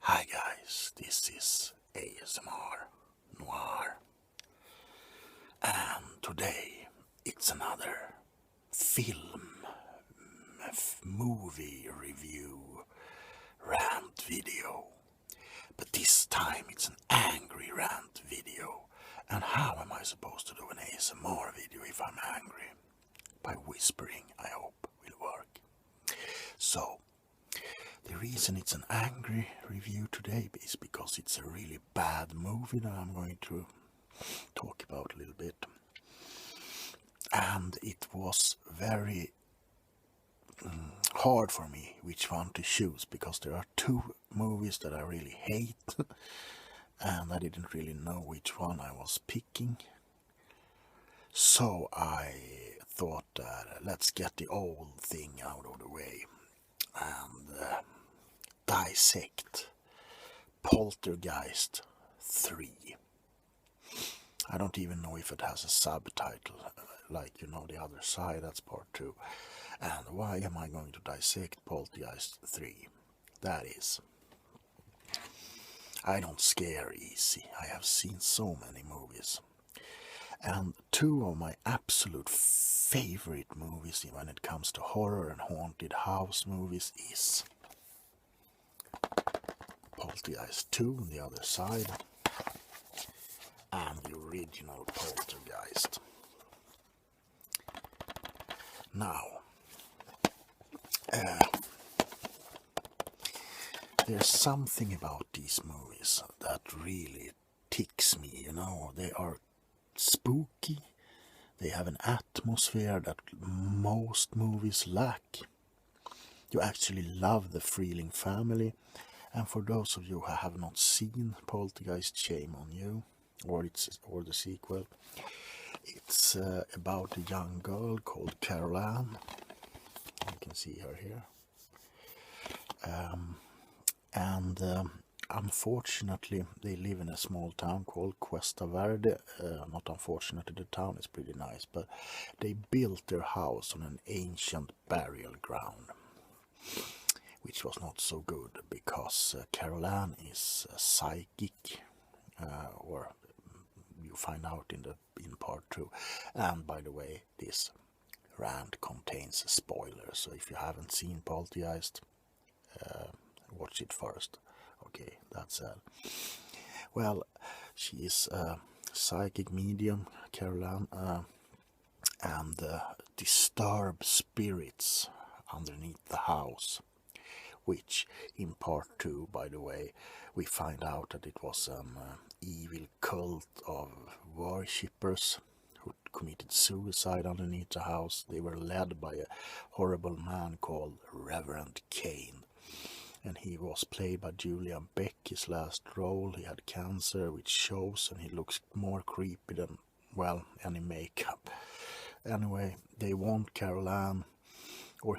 Hi guys, this is ASMR Noir, and today it's another movie review rant video, but this time it's an angry rant video. And how am I supposed to do an ASMR video if I'm angry? By whispering, I hope will work. So, the reason it's an angry review today is because it's a really bad movie that I'm going to talk about a little bit. And it was very hard for me which one to choose, because there are two movies that I really hate and I didn't really know which one I was picking. So I thought that let's get the old thing out of the way and dissect Poltergeist 3. I don't even know if it has a subtitle, like the other side, that's part 2. And why am I going to dissect Poltergeist 3? That is, I don't scare easy. I have seen so many movies. And two of my absolute favorite movies when it comes to horror and haunted house movies is Poltergeist 2 on the other side and the original Poltergeist. Now, there's something about these movies that really ticks me, They are spooky, they have an atmosphere that most movies lack. You actually love the Freeling family, and for those of you who have not seen Poltergeist, shame on you, or the sequel. It's about a young girl called Carol Ann. You can see her here. Unfortunately, they live in a small town called Cuesta Verde. Not unfortunately, the town is pretty nice, but they built their house on an ancient burial ground, which was not so good because Carol Ann is psychic, or you find out in part 2. And by the way, this rant contains spoilers, so if you haven't seen Poltergeist, watch it first. Okay, that's it. Well, she is a psychic medium, Carol Ann, and disturb spirits underneath the house, which in part 2, by the way, we find out that it was an evil cult of worshippers who committed suicide underneath the house. They were led by a horrible man called Reverend Cain, and he was played by Julian Beck. His last role, he had cancer, which shows, and he looks more creepy than, well, any makeup. Anyway, they want Carol Ann, or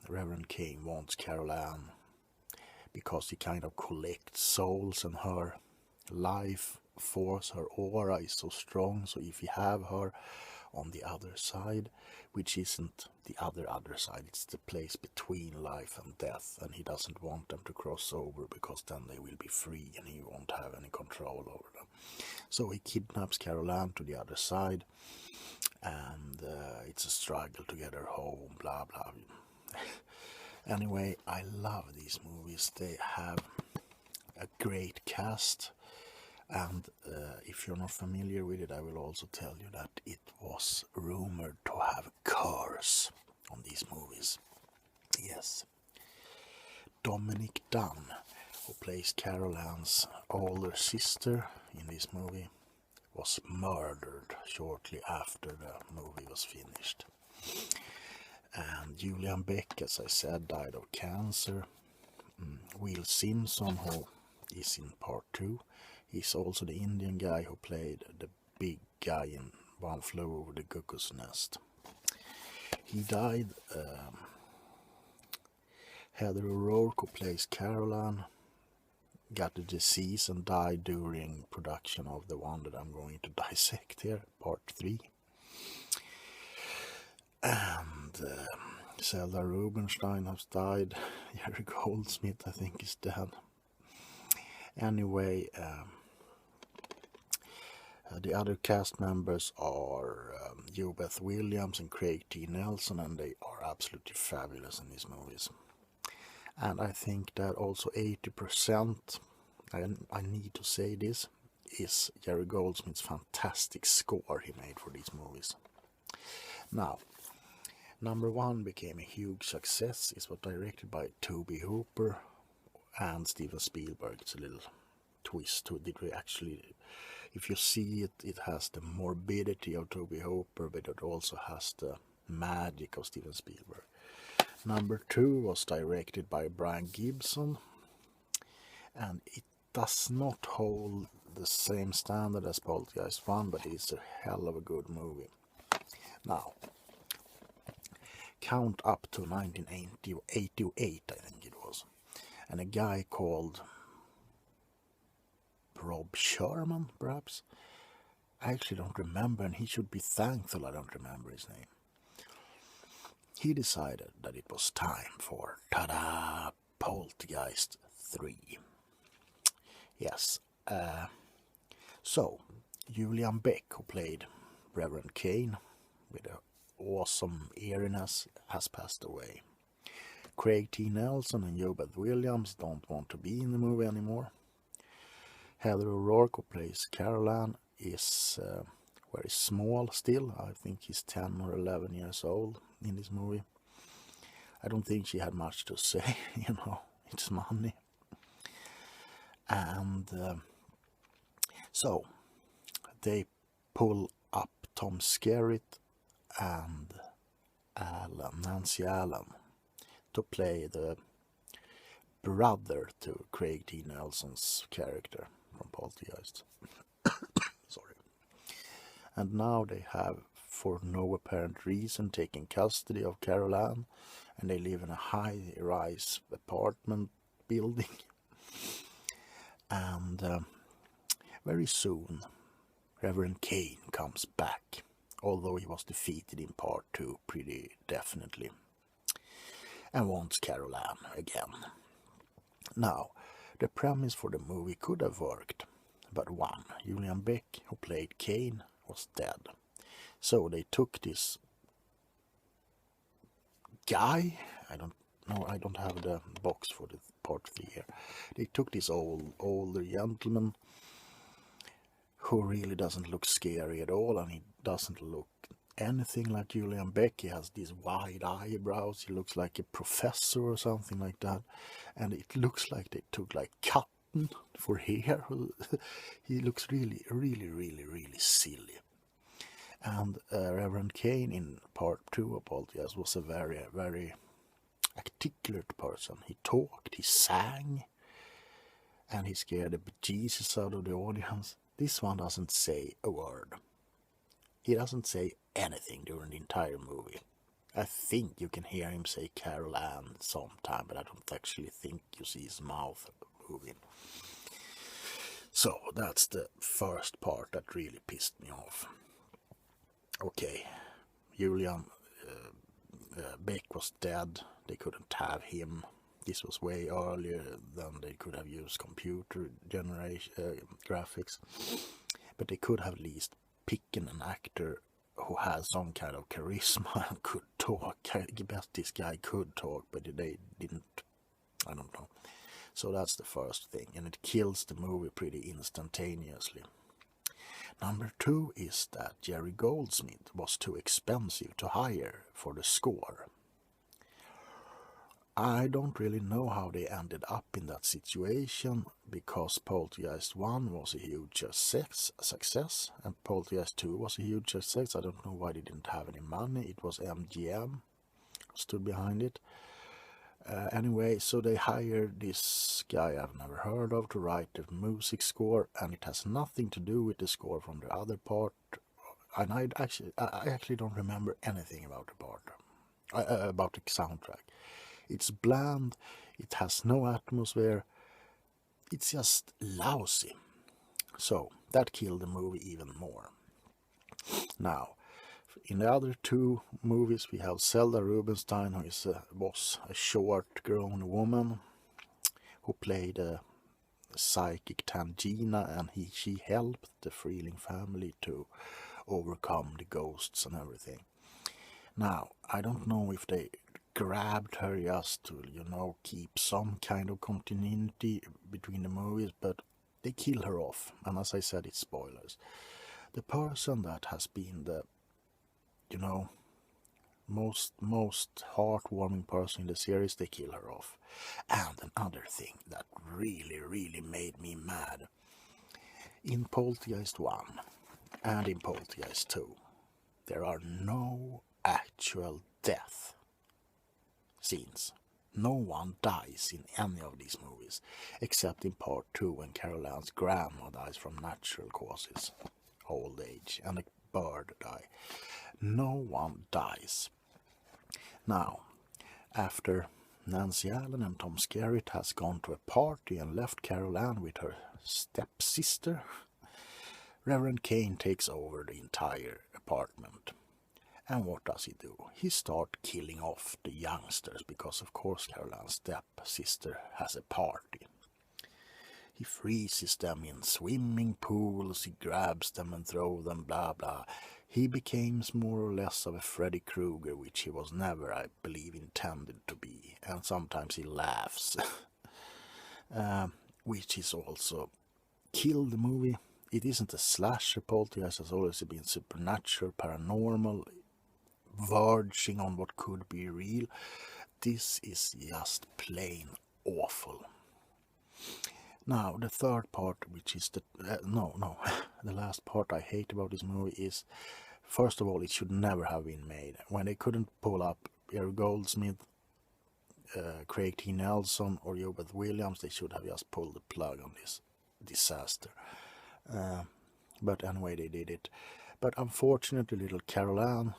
Reverend Cain wants Carol Ann, because he kind of collects souls, and her life force, her aura is so strong. So if you have her on the other side, which isn't the other side, it's the place between life and death, and he doesn't want them to cross over, because then they will be free and he won't have any control over them. So he kidnaps Carol Ann to the other side, and it's a struggle to get her home, blah blah. Anyway, I love these movies. They have a great cast, and if you're not familiar with it, I will also tell you that it was rumored to have a curse on these movies. Yes. Dominic Dunn, who plays Carol Ann's older sister in this movie, was murdered shortly after the movie was finished. And Julian Beck, as I said, died of cancer. Will Simpson, who is in part 2, he's also the Indian guy who played the big guy in One Flew Over the Cuckoo's Nest. He died. Heather O'Rourke, who plays Carol Ann, got the disease and died during production of the one that I'm going to dissect here, part 3. And Zelda Rubinstein has died. Jerry Goldsmith, I think, is dead. Anyway, the other cast members are Beth Williams and Craig T. Nelson, and they are absolutely fabulous in these movies. And I think that also 80%, I need to say this, is Jerry Goldsmith's fantastic score he made for these movies. Now, number one became a huge success. It was directed by Tobe Hooper and Steven Spielberg. It's a little twist to it. If you see it, it has the morbidity of Tobe Hooper, but it also has the magic of Steven Spielberg. Number two was directed by Brian Gibson, and it does not hold the same standard as Poltergeist 1, but it's a hell of a good movie. Now, count up to 1988, I think it was, and a guy called Rob Sherman, perhaps? I actually don't remember, and he should be thankful I don't remember his name. He decided that it was time for, ta-da, Poltergeist 3. Yes. So, Julian Beck, who played Reverend Kane with an awesome eeriness, has passed away. Craig T. Nelson and Beth Williams don't want to be in the movie anymore. Heather O'Rourke, who plays Carol Ann, is very small still. I think he's 10 or 11 years old in this movie. I don't think she had much to say, it's money. And so they pull up Tom Skerritt and Nancy Allen to play the brother to Craig T. Nelson's character from Poltergeist. Sorry. And now they have, for no apparent reason, taken custody of Carol Ann, and they live in a high-rise apartment building. And very soon, Reverend Kane comes back, although he was defeated in part 2 pretty definitely, and wants Carol Ann again. Now, the premise for the movie could have worked, but one, Julian Beck, who played Kane, was dead. So they took this guy, I don't have the box for the part 3 here. They took this older gentleman who really doesn't look scary at all, and he doesn't look anything like Julian Beck. He has these wide eyebrows. He looks like a professor or something like that, and it looks like they took like cotton for hair. He looks really silly. And Reverend Kane in part 2 of Poltergeist was a very articulate person. He talked, he sang, and he scared the bejesus out of the audience. This one doesn't say a word. He doesn't say anything during the entire movie. I think you can hear him say Carol Ann sometime, but I don't actually think you see his mouth moving. So that's the first part that really pissed me off. Okay, Julian Beck was dead. They couldn't have him. This was way earlier than they could have used computer generation graphics. But they could have at least picked an actor who has some kind of charisma and could talk. I bet this guy could talk, but they didn't. I don't know. So that's the first thing, and it kills the movie pretty instantaneously. Number 2 is that Jerry Goldsmith was too expensive to hire for the score. I don't really know how they ended up in that situation, because Poltergeist 1 was a huge success, and Poltergeist 2 was a huge success. I don't know why they didn't have any money. It was MGM who stood behind it. Anyway, so they hired this guy I've never heard of to write the music score, and it has nothing to do with the score from the other part. And I actually don't remember anything about the part, about the soundtrack. It's bland, it has no atmosphere, it's just lousy. So that killed the movie even more. Now, In the other two movies we have Zelda Rubinstein, who was a short-grown woman who played a psychic Tangina, and she helped the Freeling family to overcome the ghosts and everything. Now, I don't know if they grabbed her just to, keep some kind of continuity between the movies, but they kill her off, and as I said, it's spoilers. The person that has been the, most heartwarming person in the series, they kill her off. And another thing that really made me mad, in Poltergeist 1 and in Poltergeist 2, there are no actual death scenes. No one dies in any of these movies, except in part 2 when Carol Ann's grandma dies from natural causes, old age, and a bird die. No one dies. Now, after Nancy Allen and Tom Skerritt has gone to a party and left Carol Ann with her stepsister, Reverend Kane takes over the entire apartment. And what does he do? He starts killing off the youngsters, because of course Carol Ann's stepsister has a party. He freezes them in swimming pools, he grabs them and throws them, blah blah. He becomes more or less of a Freddy Krueger, which he was never, I believe, intended to be. And sometimes he laughs, which is also killed the movie. It isn't a slasher. Poltergeist has always been supernatural, paranormal, verging on what could be real. This is just plain awful. Now, the third part, which is the the last part I hate about this movie is, first of all, it should never have been made. When they couldn't pull up Eric Goldsmith, Craig T. Nelson, or Hubert Williams, they should have just pulled the plug on this disaster. But anyway, they did it. But unfortunately, little Carol Ann,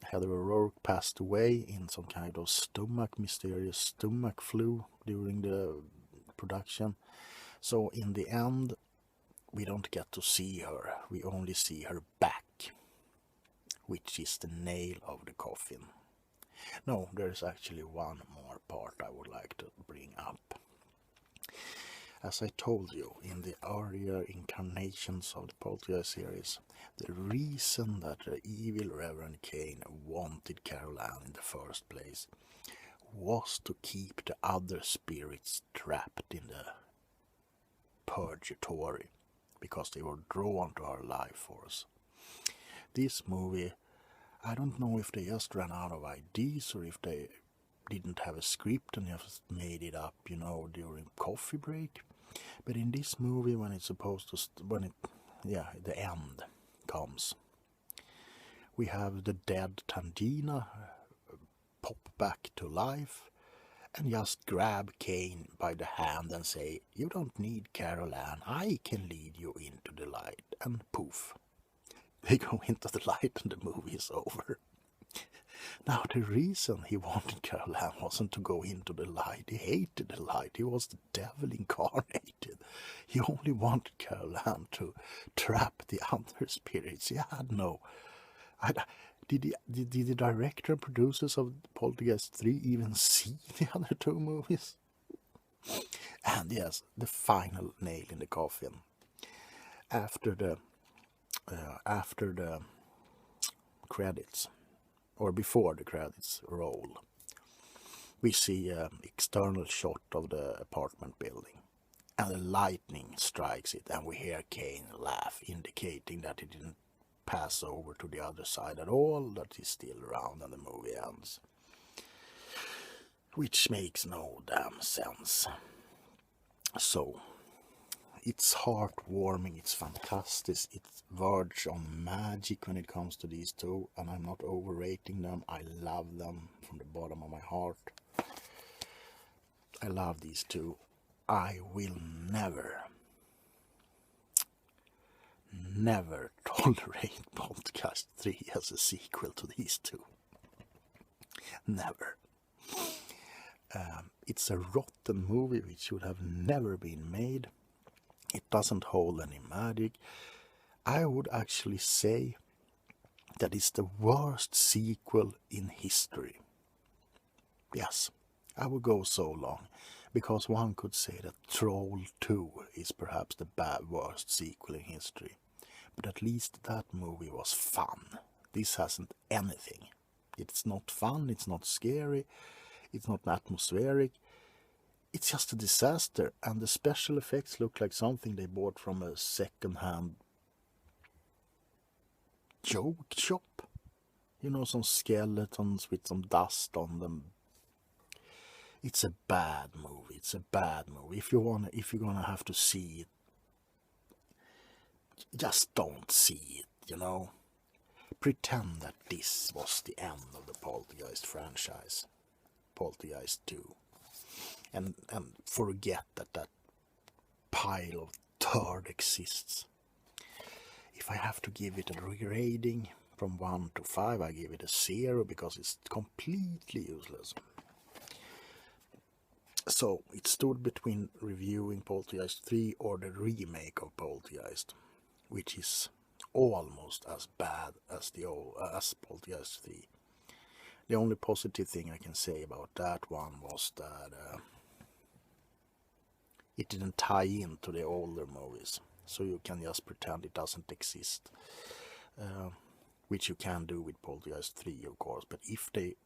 Heather O'Rourke, passed away in some kind of mysterious stomach flu during the production. So in the end, we don't get to see her. We only see her back, which is the nail of the coffin. No, there's actually one more part I would like to bring up. As I told you, in the earlier incarnations of the Poltergeist series, the reason that the evil Reverend Kane wanted Carol Ann in the first place was to keep the other spirits trapped in the purgatory, because they were drawn to her life force. This movie, I don't know if they just ran out of ideas or if they didn't have a script and just made it up, during coffee break. But in this movie, when it's supposed to, the end comes, we have the dead Tangina pop back to life and just grab Kane by the hand and say, "You don't need Carol Ann, I can lead you into the light," and poof, they go into the light and the movie is over. Now, the reason he wanted Carol Ann wasn't to go into the light. He hated the light. He was the devil incarnated. He only wanted Carol Ann to trap the other spirits. He had no... Did the director and producers of Poltergeist 3 even see the other two movies? And yes, the final nail in the coffin. After the credits, or before the credits roll, we see an external shot of the apartment building, and the lightning strikes it, and we hear Kane laugh, indicating that he didn't pass over to the other side at all, that he's still around, and the movie ends. Which makes no damn sense. So, it's heartwarming, it's fantastic, it's verge on magic when it comes to these two, and I'm not overrating them. I love them from the bottom of my heart. I love these two. I will never tolerate Poltergeist 3 as a sequel to these two. Never. It's a rotten movie which should have never been made. It doesn't hold any magic. I would actually say that is the worst sequel in history. Yes, I would go so long, because one could say that Troll 2 is perhaps the worst sequel in history. But at least that movie was fun. This hasn't anything. It's not fun, it's not scary, it's not atmospheric. It's just a disaster, and the special effects look like something they bought from a second-hand joke shop. You know, some skeletons with some dust on them. It's a bad movie. It's a bad movie. If you're gonna have to see it, just don't see it. You know, pretend that this was the end of the Poltergeist franchise, Poltergeist 2, and forget that pile of turd exists. If I have to give it a rating from 1 to 5, I give it a 0 because it's completely useless. So it stood between reviewing Poltergeist 3 or the remake of Poltergeist, which is almost as bad as as Poltergeist 3. The only positive thing I can say about that one was that it didn't tie into the older movies, so you can just pretend it doesn't exist, which you can do with Poltergeist 3, of course. But if they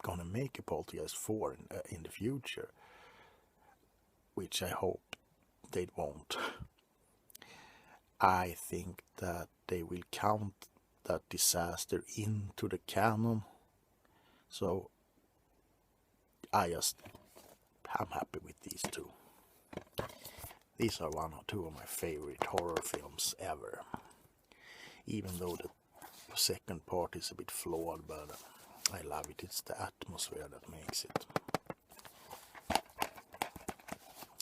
gonna make a Poltergeist 4 in the future, which I hope they won't, I think that they will count that disaster into the canon. So I'm happy with these two. These are 1 or 2 of my favorite horror films ever, even though the second part is a bit flawed, but I love it. It's the atmosphere that makes it.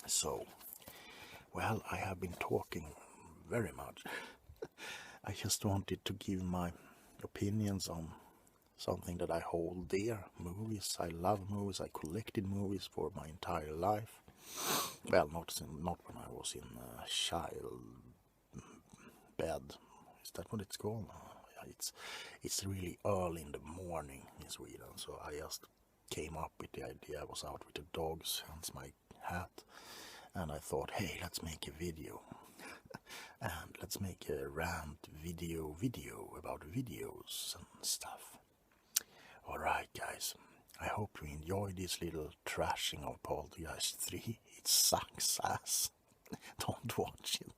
So, well, I have been talking very much. I just wanted to give my opinions on something that I hold dear. Movies. I love movies. I collected movies for my entire life. Well, not when I was in child bed. Is that what it's called? It's really early in the morning in Sweden, so I just came up with the idea. I was out with the dogs, hence my hat, and I thought, hey, let's make a video. And let's make a rant video about videos and stuff. Alright guys, I hope you enjoyed this little trashing of Poltergeist 3. It sucks ass. Don't watch it.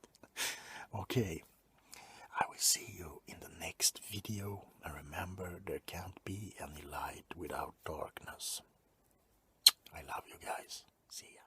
Okay, I will see you in the next video, and remember, there can't be any light without darkness. I love you guys. See ya.